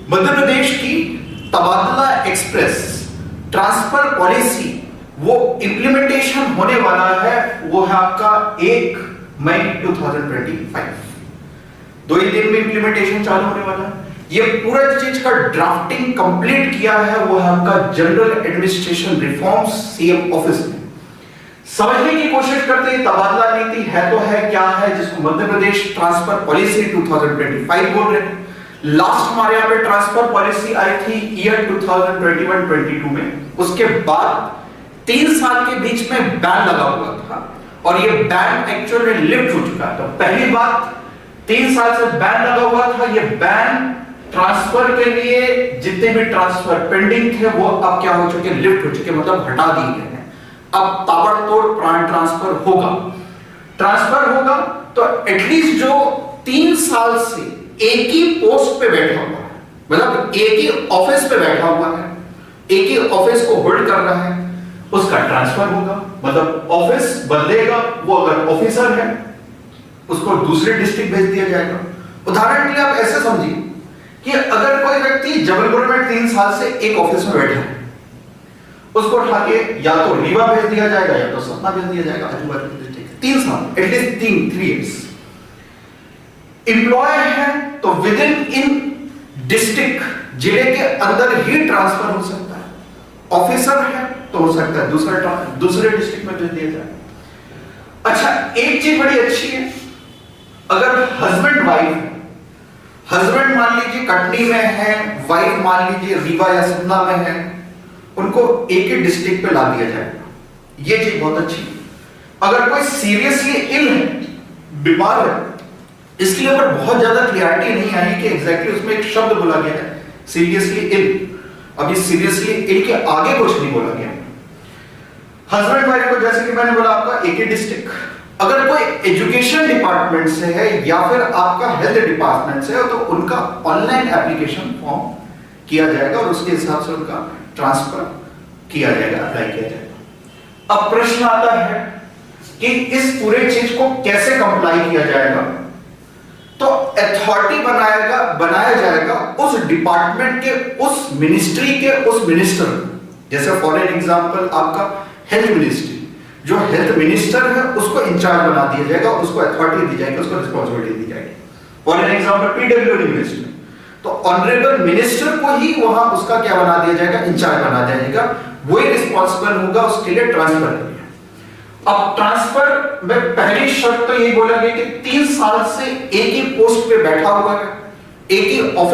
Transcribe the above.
मध्य प्रदेश की तबादला express transfer policy वो इम्प्लीमेंटेशन होने वाला है, वो है आपका 1 मई 2025। 2 ही दिन में इम्प्लीमेंटेशन चालू होने वाला है। ये पूरा चीज का ड्राफ्टिंग कंप्लीट किया है वो है आपका general administration reforms CM office में। समझने की कोशिश करते हैं तबादला नीति है तो है क्या है, जिसको मध्य प्रदेश ट्रांसफर पॉलिसी 2025 बोल रहे हैं। लास्ट हमारे यहाँ पे ट्रांसफर पॉलिसी आई थी ईयर 2021-22 में। उसके बाद 3 साल के बीच में बैन लगा हुआ था और ये बैन एक्चुअल में लिफ्ट हो चुका है। तो पहली बात, 3 साल से बैन लगा हुआ था, ये बैन ट्रांसफर के लिए जितने भी ट्रांसफर पेंडिंग थे वो अब क्या हो चुके, लिफ्ट हो चुके, मतलब हटा दिए गए हैं। अब ताबड़तोड़ प्राण ट्रांसफर होगा। ट्रांसफर होगा तो एटलीस्ट जो 3 साल से एक ही पोस्ट पे बैठा हुआ है, मतलब एक ही ऑफिस पे बैठा हुआ है, एक ही ऑफिस को होल्ड कर रहा है, उसका ट्रांसफर होगा। मतलब ऑफिस बदलेगा, वो अगर ऑफिसर है उसको दूसरे डिस्ट्रिक्ट भेज दिया जाएगा। उदाहरण के लिए आप ऐसे समझिए कि अगर कोई व्यक्ति जबलपुर में 3 साल से एक ऑफिस में बैठा है, उसको उठा के या तो रीवा भेज दिया जाएगा या तो सतना भेज दिया जाएगा, आजू बाजू के डिस्ट्रिक्ट। 3 साल एटलीस्ट 3 इयर्स एम्प्लॉय है तो विद इन डिस्ट्रिक्ट जिले के अंदर ही ट्रांसफर हो सकता है। ऑफिसर है तो हो सकता है दूसरे डिस्ट्रिक्ट में भेज दिया जाए। अच्छा, एक चीज बड़ी अच्छी है, अगर हस्बैंड वाइफ, हस्बैंड मान लीजिए कटनी में है, वाइफ मान लीजिए रीवा या सतना में है, उनको एक ही डिस्ट्रिक्ट पे ला दिया जाएगा। ये चीज बहुत अच्छी है। अगर कोई सीरियसली इल है, बीमार है, इसके ऊपर बहुत ज्यादा क्लियरिटी नहीं आई कि एग्जैक्टली उसमें एक शब्द बोला गया है सीरियसली इल। अभी सीरियसली इल के आगे कुछ नहीं बोला गया। हस्बैंड वाइफ को जैसे कि मैंने बोला आपका एक ही डिस्ट्रिक्ट, अगर कोई एजुकेशन डिपार्टमेंट से है या फिर आपका हेल्थ डिपार्टमेंट से है तो उनका ऑनलाइन एप्लीकेशन फॉर्म किया जाएगा और उसके हिसाब से उनका ट्रांसफर किया जाएगा, अप्लाई किया जाएगा। अब प्रश्न आता है कि इस पूरे चीज को कैसे कंप्लाई किया जाएगा। तो अथॉरिटी बनाया जाएगा उस डिपार्टमेंट के, उस मिनिस्ट्री के, उस मिनिस्टर। जैसे फॉर एन एग्जांपल आपका हेल्थ मिनिस्ट्री, जो हेल्थ मिनिस्टर है उसको इंचार्ज बना दिया जाएगा, उसको अथॉरिटी दी जाएगी, उसको रिस्पांसिबिलिटी दी जाएगी। For an example PWD minister, तो ऑनरेबल मिनिस्टर को ही वहां उसका क्या बना दिया जाएगा, इंचार्ज बना दिया जाएगा। वही रिस्पांसिबल होगा उसके लिए ट्रांसफर के लिए। अब ट्रांसफर में पहली शर्त तो यही बोला गया कि 3 साल से एक ही पोस्ट पे बैठा हुआ है, एक ही ऑफिस